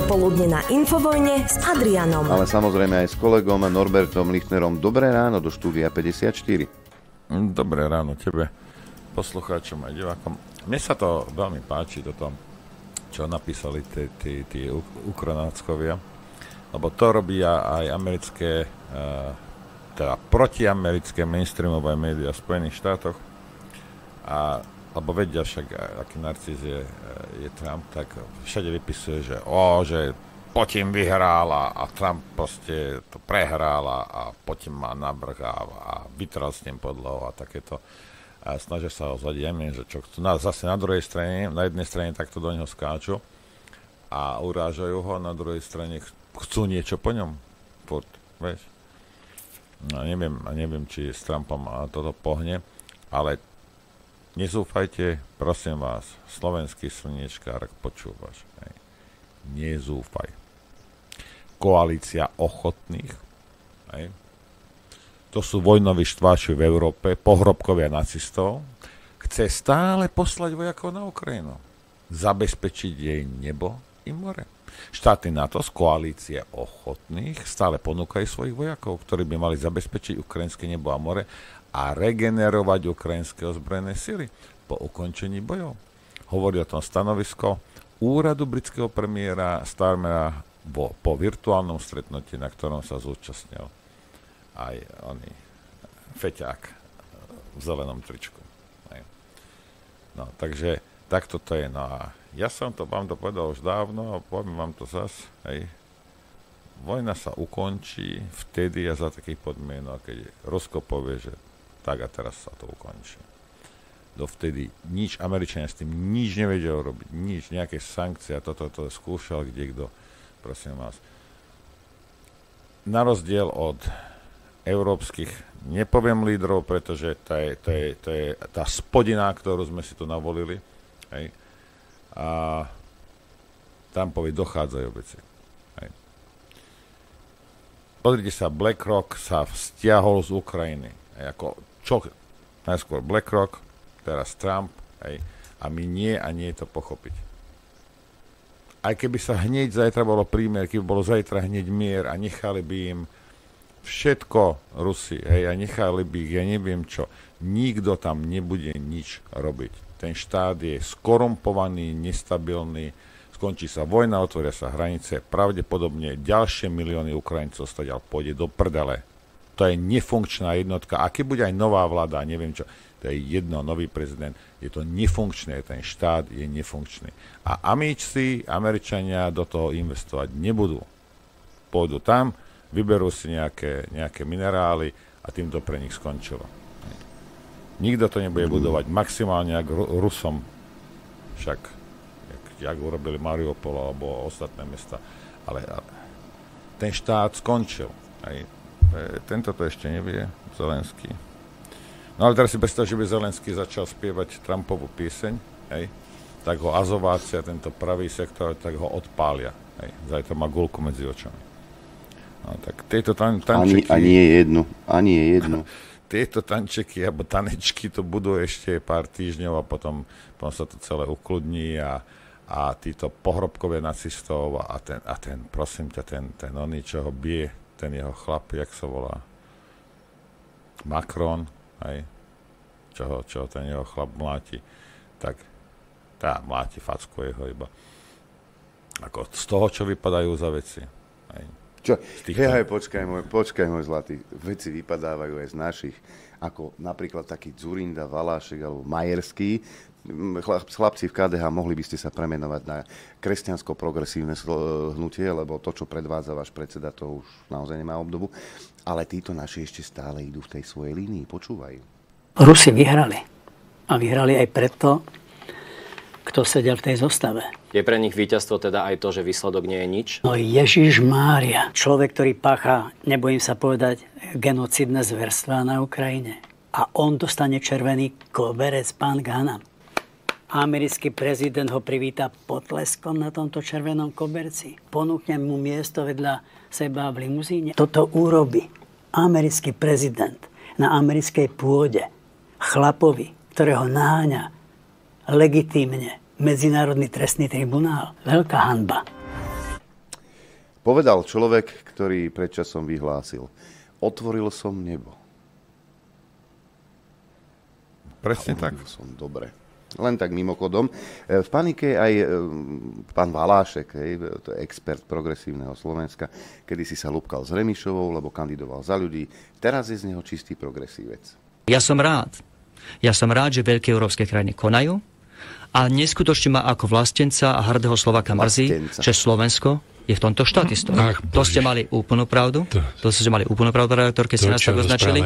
Dopoludne na Infovojne s Adrianom. Ale samozrejme aj s kolegom Norbertom Lichtnerom. Dobré ráno do štúdia 54. Dobré ráno tebe, poslucháčom aj divákom. Mne sa to veľmi páči, toto, čo napísali tí Ukranáckovia, lebo to robia aj americké, teda protiamerické mainstreamové médiá v Spojených štátoch. Lebo vedia však, aký narcis je Trump, tak všade vypisuje, že Putin vyhrál a Trump proste to prehral a Putin má navrh a vytral s ním podľou a takéto. A snažia sa ho zvadiť, že čo chcú. Zase na druhej strane, na jednej strane takto do neho skáču a urážajú ho, na druhej strane chcú niečo po ňom. Furt, vieš? No, neviem, či s Trumpom toto pohne, ale nezúfajte, prosím vás, slovenský slniečkár, ak počúvaš. Nezúfaj. Koalícia ochotných. To sú vojnoví štváči v Európe, pohrobkovia nacistov. Chce stále poslať vojakov na Ukrajinu. Zabezpečiť jej nebo i more. Štáty NATO z koalície ochotných stále ponúkajú svojich vojakov, ktorí by mali zabezpečiť ukrajinské nebo a more a regenerovať ukrajinské ozbrojené sily po ukončení bojov. Hovorí o tom stanovisko úradu britského premiéra Starmera po virtuálnom stretnutí, na ktorom sa zúčastnil aj oný feťák v zelenom tričku. No, takže takto to je. No a ja som vám to povedal už dávno a poviem vám to zas. Vojna sa ukončí vtedy a za takých podmienok, keď Rusko povie, že tak a teraz sa to ukončí. Dovtedy nič, Američania s tým nič nevedia urobiť, nič, nejaké sankcie a toto skúšal kdejakto, prosím vás. Na rozdiel od európskych, nepoviem lídrov, pretože to je tá spodina, ktorú sme si tu navolili, hej, a tam dochádzajú veci. Hej. Pozrite sa, BlackRock sa stiahol z Ukrajiny. Najskôr BlackRock, teraz Trump, a my nie to pochopiť. Aj keby sa hneď zajtra bolo prímer, keby bolo zajtra hneď mier a nechali by im všetko Rusi, a nechali by ich, ja neviem čo, nikto tam nebude nič robiť. Ten štát je skorumpovaný, nestabilný, skončí sa vojna, otvoria sa hranice, pravdepodobne ďalšie milióny Ukrajincov stadiaľ pôjde do prdele. To je nefunkčná jednotka. A keď bude aj nová vláda, neviem čo, to je jedno, nový prezident, je to nefunkčné, ten štát je nefunkčný. A Američania do toho investovať nebudú. Pôjdu tam, vyberú si nejaké minerály a tým to pre nich skončilo. Nikto to nebude budovať, maximálne ako Rusom. Však, jak urobili Mariupol alebo ostatné mesta. Ale ten štát skončil. Tento to ešte nevie, Zelenský. No ale teraz si predstav, že by Zelenský začal spievať Trumpovú pieseň, tak ho azovácia, tento pravý sektor, tak ho odpália. Zajtra má guľku medzi očami. No, tak tieto tančeky... Ani je jedno. Tieto tančeky alebo tanečky to budú ešte pár týždňov a potom sa to celé ukludní a títo pohrobkovia nacistov a ten, prosím ťa, ten oný, čo ho bije, ten jeho chlap, jak sa volá? Macron, čo ten jeho chlap mláti, tak mláti, fackuje ho iba. Ako z toho, čo vypadajú za veci. Počkaj môj zlatý. Veci vypadávajú aj z našich, ako napríklad taký Dzurinda, Valášek alebo Majerský. Chlapci v KDH, mohli by ste sa premenovať na kresťansko-progresívne hnutie, lebo to, čo predvádza váš predseda, to už naozaj nemá obdobu. Ale títo naši ešte stále idú v tej svojej línii, počúvajú. Rusi vyhrali. A vyhrali aj preto, kto sedel v tej zostave. Je pre nich víťazstvo teda aj to, že výsledok nie je nič? No Ježiš Mária. Človek, ktorý pácha, nebojím sa povedať, genocidné zverstvá na Ukrajine. A on dostane červený koberec, pán Ganam. Americký prezident ho privíta potleskom na tomto červenom koberci. Ponúkne mu miesto vedľa seba v limuzíne. Toto urobí americký prezident na americkej pôde chlapovi, ktorého naháňa legitímne Medzinárodný trestný tribunál. Veľká hanba. Povedal človek, ktorý predčasom vyhlásil: otvoril som nebo. Presne tak. Som dobre. Len tak mimochodom. V panike aj pán Valášek, to je expert progresívneho Slovenska, kedysi sa lúbkal s Remišovou, lebo kandidoval Za ľudí. Teraz je z neho čistý progresívec. Ja som rád, že veľké európske krajiny konajú a neskutočne ma ako vlastenca a hrdého Slováka mrzí, že Slovensko je v tomto štatistom. To ste mali úplnú pravdu. To ste mali úplnú pravdu, redaktor, keď ste nás tak označili.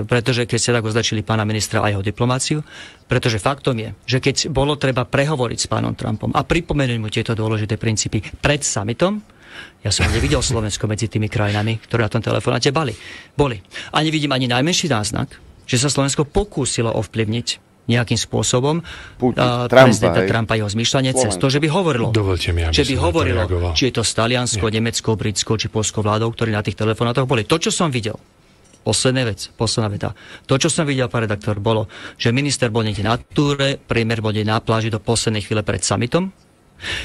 Pretože keď ste tak označili pána ministra a jeho diplomáciu, pretože faktom je, že keď bolo treba prehovoriť s pánom Trumpom a pripomenúť mu tieto dôležité princípy pred summitom, ja som nevidel Slovensko medzi tými krajinami, ktoré na tom telefonáte boli. A nevidím ani najmenší náznak, že sa Slovensko pokúsilo ovplyvniť nejakým spôsobom prezidenta Trumpa jeho zmýšľanie cez to, že by hovorilo, či je to s Talianskou, Nemeckou, Britskou či Poľskou vládou, ktorí na tých telefonátoch boli. To, čo som videl, posledná veta. To, čo som videl, pán redaktor, bolo, že minister bol niekde na túre, premiér bol niekde na pláži do poslednej chvíle pred summitom.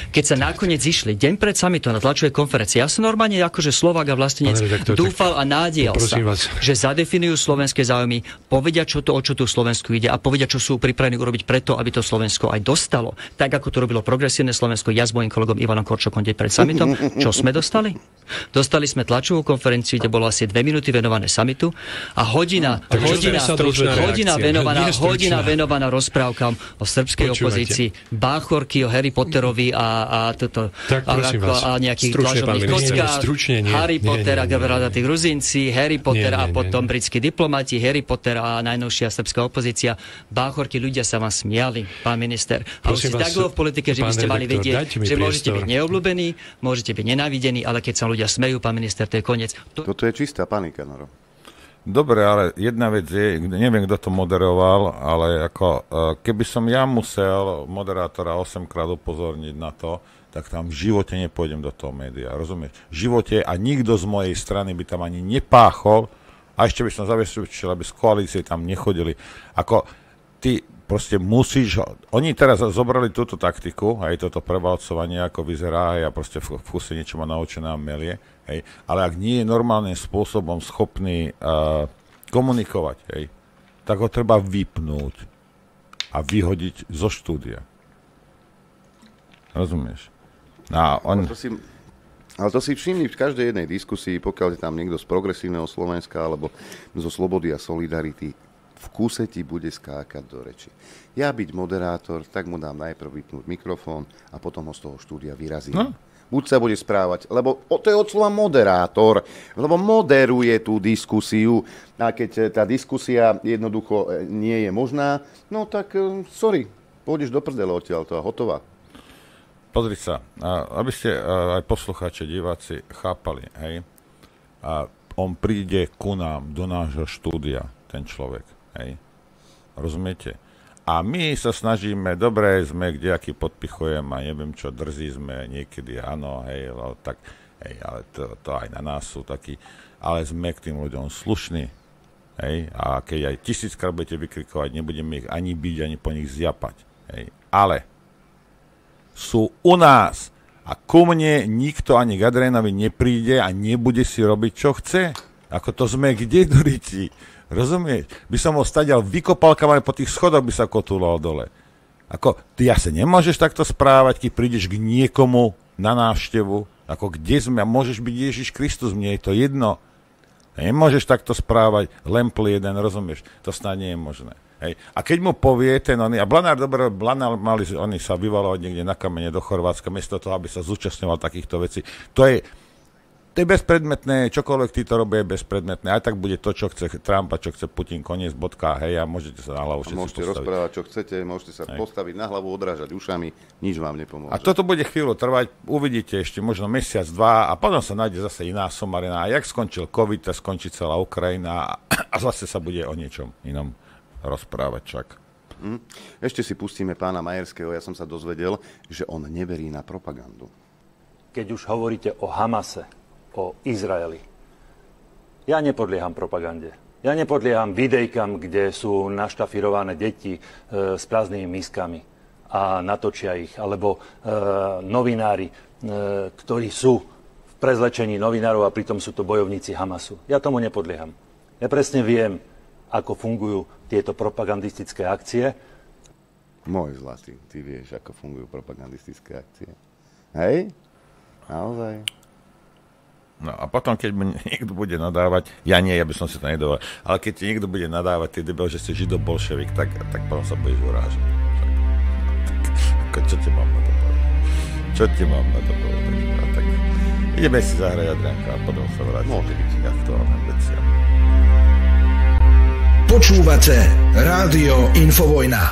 Keď sa nakoniec išli deň pred summitom na tlačovej konferencii, ja som normálne akože Slovák a vlastenec dúfal a nádejal sa, že zadefinujú slovenské záujmy, povedia, o čo tu Slovensku ide a povedia, čo sú pripravení urobiť preto, aby to Slovensko aj dostalo. Tak, ako to robilo progresívne Slovensko, ja s mojím kolegom Ivanom Korčokom deň pred summitom. Čo sme dostali? Dostali sme tlačovú konferenciu, kde bolo asi 2 minúty venované summitu a hodina venovaná rozprávkam o srbskej opozícii, báchorky o Harry Potterovi a nejakých tlačovných kockách, Harry Potter a tí Gruzínci, Harry Potter a potom britskí diplomati, Harry Potter a najnovšia srbská opozícia. Báchorky, ľudia sa vám smiali, pán minister. A už si tak dlho v politike, že by ste mali vedieť, že môžete byť neobľúbení, môžete byť nenávidení, ale keď sa ľudia smejú, pán minister, to je koniec. Toto je čistá panika, Noro. Dobre, ale jedna vec je, neviem, kto to moderoval, ale ako, keby som ja musel moderátora 8-krát upozorniť na to, tak tam v živote nepôjdem do toho média, rozumieš? V živote a nikto z mojej strany by tam ani nepáchol a ešte by som zabezpečil, aby z koalície tam nechodili. Ako, ty proste musíš, oni teraz zobrali túto taktiku, aj toto prevalcovanie, ako vyzerá, ja proste v kuse niečo ma naučené a melie, hej, ale ak nie je normálnym spôsobom schopný komunikovať, hej, tak ho treba vypnúť a vyhodiť zo štúdia. Rozumieš? Ale to si všimni v každej jednej diskusii, pokiaľ je tam niekto z progresívneho Slovenska alebo zo Slobody a Solidarity, v kúse ti bude skákať do reči. Ja byť moderátor, tak mu dám najprv vypnúť mikrofón a potom ho z toho štúdia vyrazím. No. Buď sa bude správať, lebo to je od slova moderátor, lebo moderuje tú diskusiu a keď tá diskusia jednoducho nie je možná, no tak sorry, pôjdeš do prdele odtiaľto a hotová. Pozri sa, aby ste aj poslucháči, diváci chápali, hej, a on príde ku nám do nášho štúdia, ten človek. Hej. Rozumiete? A my sa snažíme, dobre, sme kdejaký podpichujem a neviem čo, drzí sme niekedy, áno, hej, tak, hej, ale to aj na nás sú takí, ale sme k tým ľuďom slušní, hej, a keď aj 1000-krát budete vykrikovať, nebudeme ich ani byť, ani po nich zjapať, hej, ale sú u nás a ku mne nikto ani k Adrianovi nepríde a nebude si robiť, čo chce. Ako to sme kde, Dorici? Rozumieš? By som ho stadial vykopalkám po tých schodoch by sa kotúlal dole. Ako, ty asi nemôžeš takto správať, keď prídeš k niekomu na návštevu, ako kde sme, a môžeš byť Ježiš Kristus, mne je to jedno. Nemôžeš takto správať, len jeden, rozumieš? To snad nie je možné. Hej. A keď mu povie ten oný, a Blanár mali oni sa vyvalovať niekde na kamene do Chorvátska, miesto toho, aby sa zúčastňoval takýchto vecí. To je bezpredmetné, čokoľvek títo robia je bezpredmetné. Aj tak bude to, čo chce Trump a čo chce Putin, koniec, bodka, hej, a môžete sa na hlavu všetci postaviť. Môžete rozprávať, čo chcete, môžete sa postaviť na hlavu, odrážať ušami, nič vám nepomôže. A toto bude chvíľu trvať, uvidíte ešte možno mesiac, dva a potom sa nájde zase iná somarina. A jak skončil COVID, tak skončí celá Ukrajina a zase sa bude o niečom inom rozprávať čak. Ešte si pustíme pána Majerského, ja som sa dozvedel, že on neverí na propagandu. Keď už hovoríte o Hamase, o Izraeli. Ja nepodlieham propagande. Ja nepodlieham videjkam, kde sú naštafirované deti s prázdnymi miskami. a natočia ich. Alebo novinári, ktorí sú v prezlečení novinárov a pritom sú to bojovníci Hamasu. Ja tomu nepodlieham. Ja presne viem, ako fungujú tieto propagandistické akcie. Môj zlatý, ty vieš, ako fungujú propagandistické akcie. Hej? Naozaj? No a potom, keď mi niekto bude nadávať, ja by som si to nedovolil, ale keď ti niekto bude nadávať, ty debel, že si židobolševik, tak potom sa budeš urážať. Čo ti mám na to povedať? A tak ideme si zahrať, Adrianka, a potom sa vrátiť. Môže byť. K aktuálnym veciam. Počúvate Rádio Infovojna.